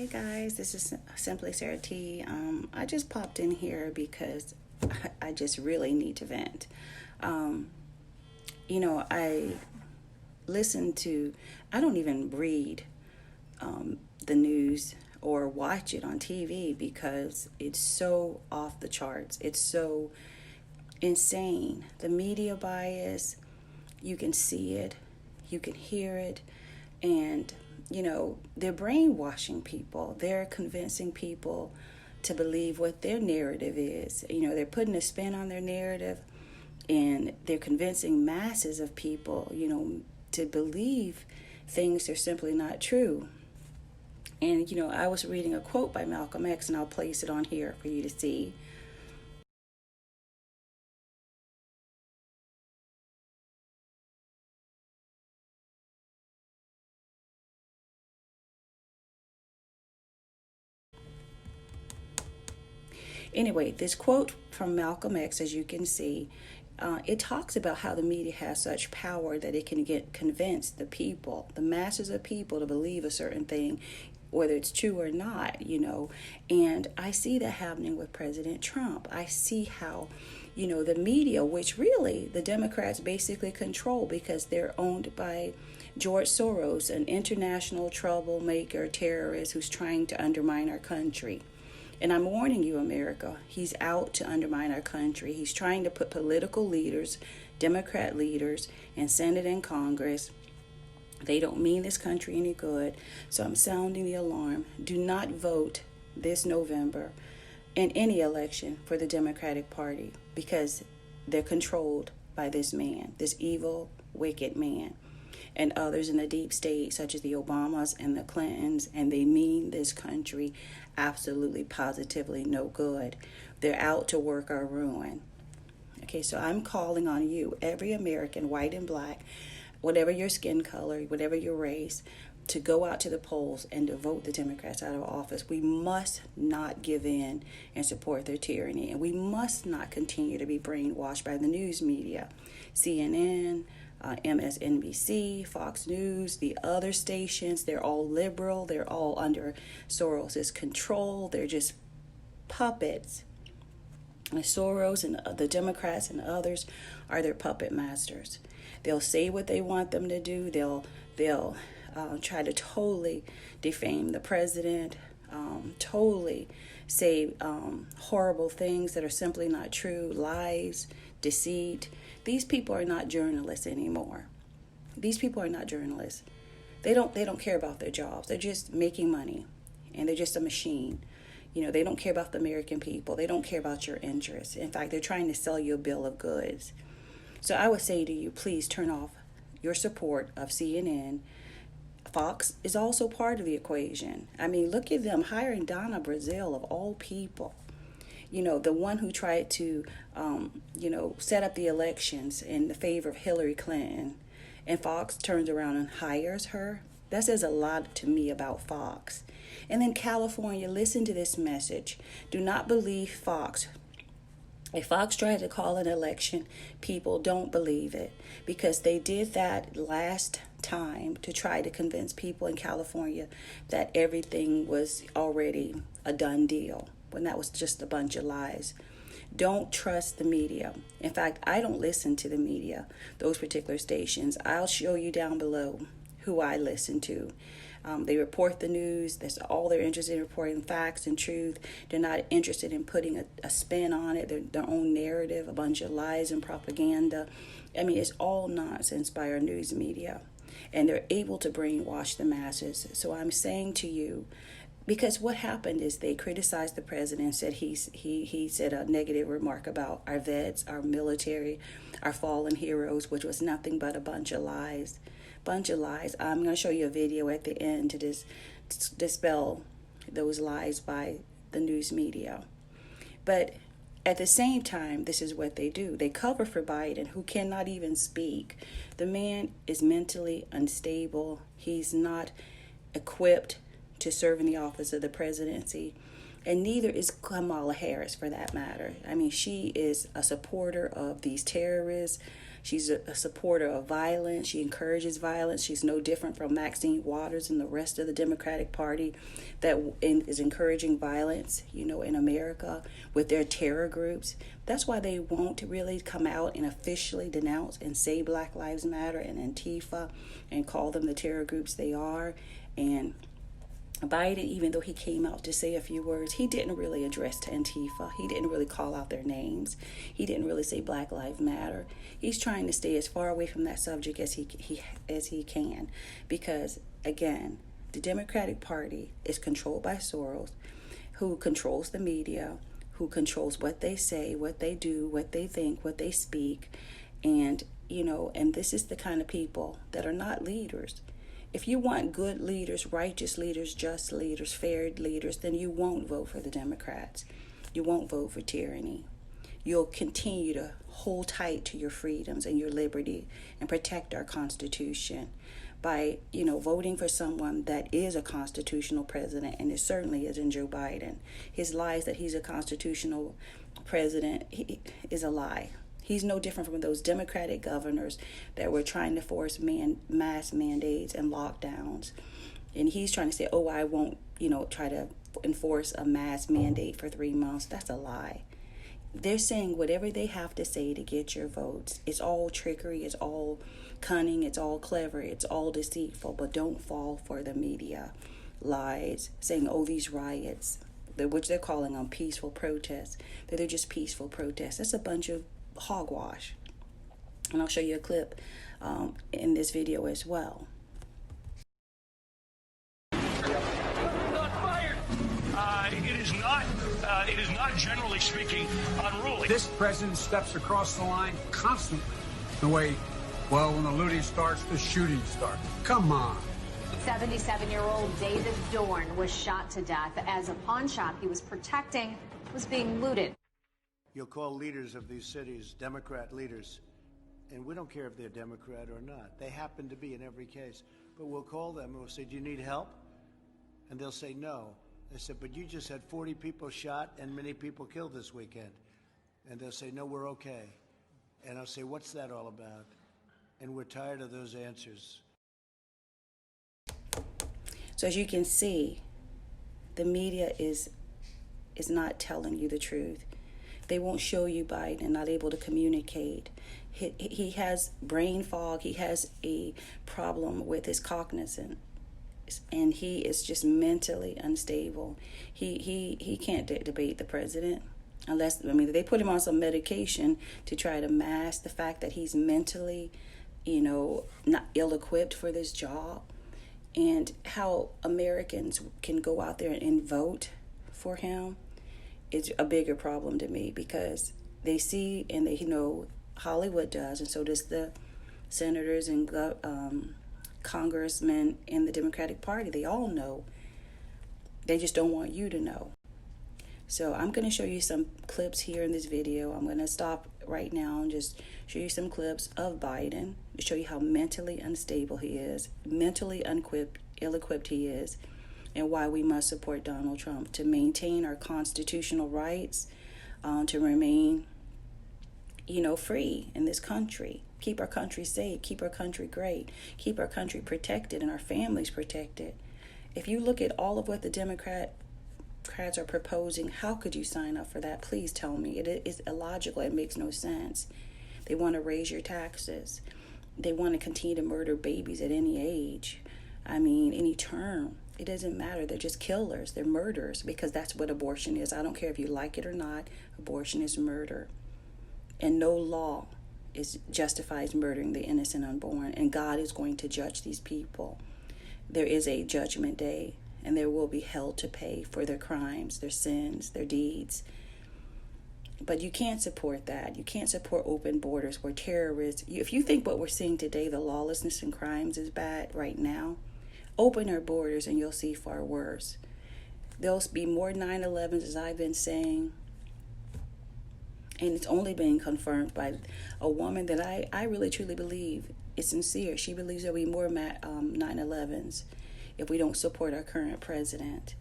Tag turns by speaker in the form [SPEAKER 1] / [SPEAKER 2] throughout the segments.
[SPEAKER 1] Hey guys, this is Simply Sarah T. I just popped in here because I just really need to vent. Um, I listen to, I don't even read the news or watch it on TV because it's so off the charts. It's so insane. The media bias, you can see it, you can hear it, and they're brainwashing people. They're convincing people to believe what their narrative is. They're putting a spin on their narrative, and they're convincing masses of people, to believe things that are simply not true. And I was reading a quote by Malcolm X, and I'll place it on here for you to see. Anyway, this quote from Malcolm X, as you can see, it talks about how the media has such power that it can convince the people, the masses of people, to believe a certain thing, whether it's true or not. And I see that happening with President Trump. I see how, the media, which really the Democrats basically control because they're owned by George Soros, an international troublemaker, terrorist who's trying to undermine our country. And I'm warning you, America, he's out to undermine our country. He's trying to put political leaders, Democrat leaders, in Senate and Congress. They don't mean this country any good. So I'm sounding the alarm. Do not vote this November in any election for the Democratic Party because they're controlled by this man, this evil, wicked man, and others in the deep state, such as the Obamas and the Clintons, and they mean this country absolutely, positively no good. They're out to work our ruin. Okay, so I'm calling on you, every American, white and black, whatever your skin color, whatever your race, to go out to the polls and to vote the Democrats out of office. We must not give in and support their tyranny, and we must not continue to be brainwashed by the news media, CNN, MSNBC, Fox News, the other stations. They're all liberal. They're all under Soros's control. They're just puppets. And Soros and the Democrats and others are their puppet masters. They'll say what they want them to do. They'll try to totally defame the president, totally say horrible things that are simply not true, lies, deceit. These people are not journalists anymore. These people are not journalists. They don't care about their jobs. They're just making money, and they're just a machine. They don't care about the American people. They don't care about your interests. In fact, they're trying to sell you a bill of goods. So I would say to you, please turn off your support of CNN. Fox is also part of the equation. I mean, look at them hiring Donna Brazile of all people. The one who tried to, set up the elections in the favor of Hillary Clinton. And Fox turns around and hires her. That says a lot to me about Fox. And then California, listen to this message. Do not believe Fox. If Fox tried to call an election, people don't believe it because they did that last time to try to convince people in California that everything was already a done deal when that was just a bunch of lies. Don't trust the media. In fact, I don't listen to the media, those particular stations. I'll show you down below who I listen to. They report the news. That's all they're interested in, reporting facts and truth. They're not interested in putting a spin on it, their own narrative, a bunch of lies and propaganda. I mean, it's all nonsense by our news media. And they're able to brainwash the masses. So I'm saying to you, because what happened is they criticized the president, said he said a negative remark about our vets, our military, our fallen heroes, which was nothing but a bunch of lies. I'm going to show you a video at the end to dispel those lies by the news media. But at the same time, this is what they do. They cover for Biden, who cannot even speak. The man is mentally unstable. He's not equipped to serve in the office of the presidency. And neither is Kamala Harris, for that matter. I mean, she is a supporter of these terrorists. She's a supporter of violence. She encourages violence. She's no different from Maxine Waters and the rest of the Democratic Party that is encouraging violence, in America with their terror groups. That's why they won't really come out and officially denounce and say Black Lives Matter and Antifa and call them the terror groups they are. And Biden, even though he came out to say a few words, he didn't really address Antifa. He didn't really call out their names. He didn't really say Black Lives Matter. He's trying to stay as far away from that subject as he can, because again, the Democratic Party is controlled by Soros, who controls the media, who controls what they say, what they do, what they think, what they speak, and and this is the kind of people that are not leaders. If you want good leaders, righteous leaders, just leaders, fair leaders, then you won't vote for the Democrats. You won't vote for tyranny. You'll continue to hold tight to your freedoms and your liberty and protect our Constitution by, voting for someone that is a constitutional president, and it certainly isn't Joe Biden. His lies that he's a constitutional president is a lie. He's no different from those Democratic governors that were trying to force mass mandates and lockdowns. And he's trying to say, oh, I won't, try to enforce a mass mandate for 3 months. That's a lie. They're saying whatever they have to say to get your votes. It's all trickery. It's all cunning. It's all clever. It's all deceitful. But don't fall for the media lies saying, oh, these riots, which they're calling on peaceful protests, that they're just peaceful protests. That's a bunch of hogwash. And I'll show you a clip in this video as well.
[SPEAKER 2] Not fired. It is not generally speaking unruly.
[SPEAKER 3] This president steps across the line constantly. The way, when the looting starts, the shooting starts. Come on.
[SPEAKER 4] 77-year-old David Dorn was shot to death as a pawn shop he was protecting was being looted.
[SPEAKER 5] You'll call leaders of these cities Democrat leaders, and we don't care if they're Democrat or not. They happen to be in every case. But we'll call them and we'll say, do you need help? And they'll say no. They said, but you just had 40 people shot and many people killed this weekend. And they'll say, no, we're okay. And I'll say, what's that all about? And we're tired of those answers.
[SPEAKER 1] So as you can see, the media is not telling you the truth. They won't show you Biden not able to communicate. He has brain fog. He has a problem with his cognizance, and he is just mentally unstable. He can't debate the president unless, they put him on some medication to try to mask the fact that he's mentally, not ill-equipped for this job. And how Americans can go out there and vote for him is a bigger problem to me, because they see and they know Hollywood does, and so does the senators and congressmen in the Democratic Party. They all know. They just don't want you to know. So I'm going to show you some clips here in this video. I'm going to stop right now and just show you some clips of Biden to show you how mentally unstable he is, mentally ill-equipped he is, and why we must support Donald Trump to maintain our constitutional rights, to remain, free in this country. Keep our country safe, keep our country great, keep our country protected and our families protected. If you look at all of what the Democrats are proposing, how could you sign up for that? Please tell me. It is illogical. It makes no sense. They want to raise your taxes. They want to continue to murder babies at any age. Any term. It doesn't matter. They're just killers. They're murderers, because that's what abortion is. I don't care if you like it or not. Abortion is murder. And no law justifies murdering the innocent unborn. And God is going to judge these people. There is a judgment day, and there will be hell to pay for their crimes, their sins, their deeds. But you can't support that. You can't support open borders where terrorists, if you think what we're seeing today, the lawlessness and crimes is bad right now, open our borders and you'll see far worse. There'll be more 9/11s, as I've been saying. And it's only being confirmed by a woman that I really truly believe is sincere. She believes there'll be more 9/11s if we don't support our current president.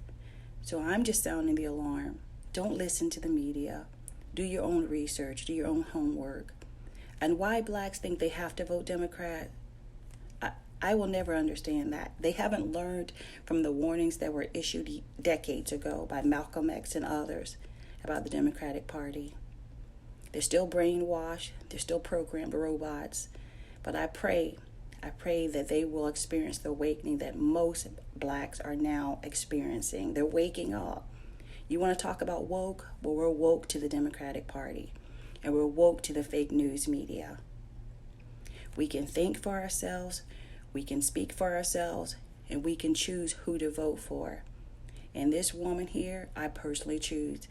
[SPEAKER 1] So I'm just sounding the alarm. Don't listen to the media. Do your own research. Do your own homework. And why blacks think they have to vote Democrat, I will never understand that. They haven't learned from the warnings that were issued decades ago by Malcolm X and others about the Democratic Party. They're still brainwashed. They're still programmed robots. But I pray that they will experience the awakening that most blacks are now experiencing. They're waking up. You want to talk about woke? Well, we're woke to the Democratic Party, and we're woke to the fake news media. We can think for ourselves, we can speak for ourselves, and we can choose who to vote for. And this woman here, I personally choose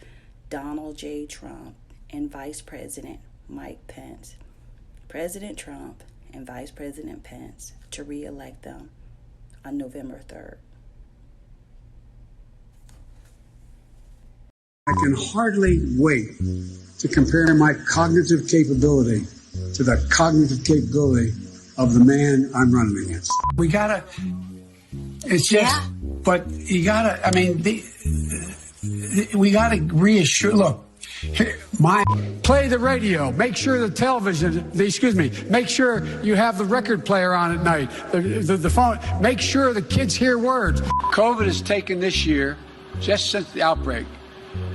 [SPEAKER 1] Donald J. Trump and Vice President Mike Pence. President Trump and Vice President Pence to re-elect them on November 3rd.
[SPEAKER 3] I can hardly wait to compare my cognitive capability to the cognitive capability of the man I'm running against. We gotta, it's just, but you gotta, I mean, we gotta reassure, look, play the radio, make sure the television, make sure you have the record player on at night, the phone, make sure the kids hear words. COVID has taken this year, just since the outbreak,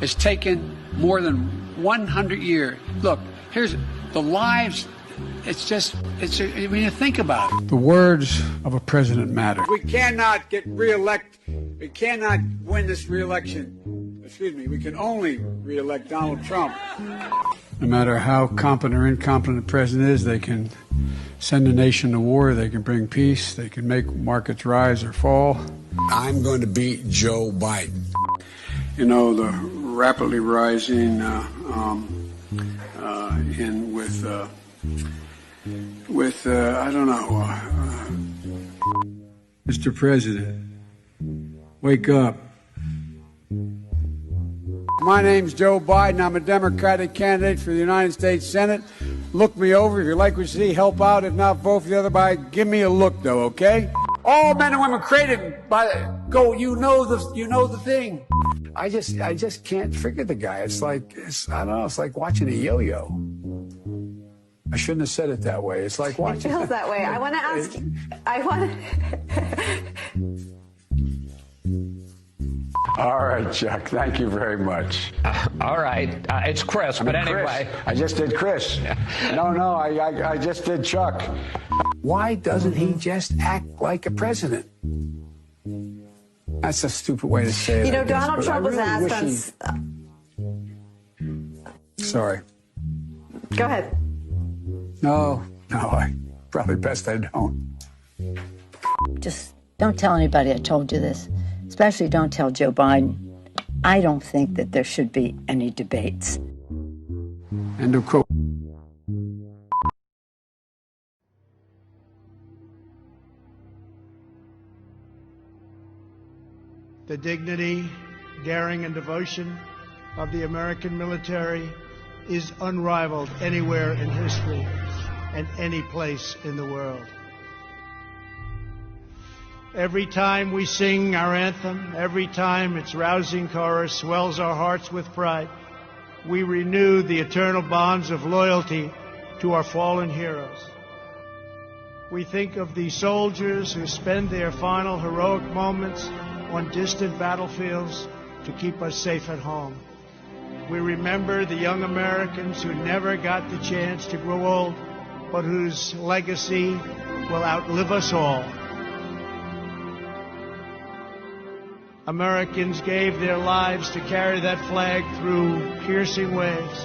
[SPEAKER 3] it's taken more than 100 years. Look, here's the lives. When you think about it. The words of a president matter. We cannot get reelected. We cannot win this reelection. We can only reelect Donald Trump. No matter how competent or incompetent the president is, they can send a nation to war, they can bring peace, they can make markets rise or fall. I'm going to beat Joe Biden. You know, the rapidly rising I don't know, Mr. President, wake up. My name's Joe Biden. I'm a Democratic candidate for the United States Senate. Look me over. If you like what you see, help out. If not, vote for the other guy. Give me a look, though, okay? All men and women created by you know the thing. I just can't figure the guy. It's like watching a yo-yo. I shouldn't have said it that way. It's like watching.
[SPEAKER 6] It feels that way. I want to ask you.
[SPEAKER 3] All right, Chuck. Thank you very much.
[SPEAKER 7] All right. It's Chris, but anyway.
[SPEAKER 3] Chris. I just did Chris. No, I just did Chuck. Why doesn't he just act like a president? That's a stupid way to say it.
[SPEAKER 6] You know, Donald Trump was asked on...
[SPEAKER 3] Sorry.
[SPEAKER 6] Go ahead.
[SPEAKER 3] No, I probably best I don't.
[SPEAKER 8] Just don't tell anybody I told you this. Especially don't tell Joe Biden. I don't think that there should be any debates.
[SPEAKER 3] End of quote.
[SPEAKER 5] The dignity, daring, and devotion of the American military is unrivaled anywhere in history and any place in the world. Every time we sing our anthem, every time its rousing chorus swells our hearts with pride, we renew the eternal bonds of loyalty to our fallen heroes. We think of the soldiers who spend their final heroic moments on distant battlefields to keep us safe at home. We remember the young Americans who never got the chance to grow old, but whose legacy will outlive us all. Americans gave their lives to carry that flag through piercing waves,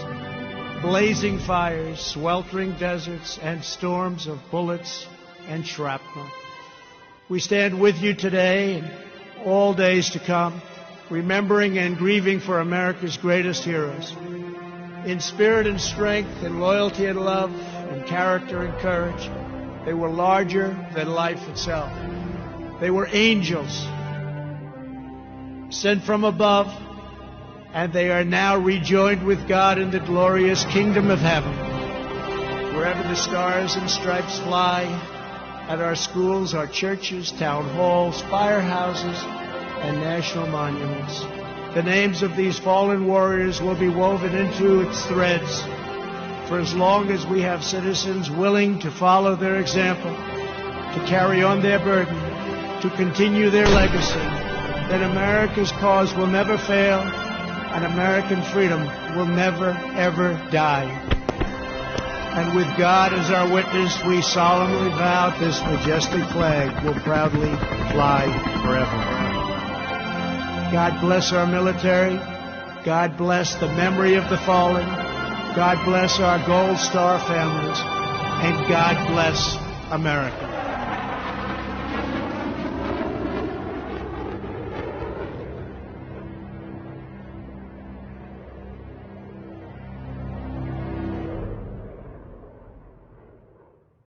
[SPEAKER 5] blazing fires, sweltering deserts, and storms of bullets and shrapnel. We stand with you today and all days to come, remembering and grieving for America's greatest heroes. In spirit and strength, in loyalty and love, in character and courage, they were larger than life itself. They were angels sent from above, and they are now rejoined with God in the glorious kingdom of heaven. Wherever the stars and stripes fly, at our schools, our churches, town halls, firehouses, and national monuments, the names of these fallen warriors will be woven into its threads For as long as we have citizens willing to follow their example, to carry on their burden, to continue their legacy, then America's cause will never fail and American freedom will never, ever die. And with God as our witness, we solemnly vow this majestic flag will proudly fly forever. God bless our military. God bless the memory of the fallen. God bless our Gold Star families. And God bless America.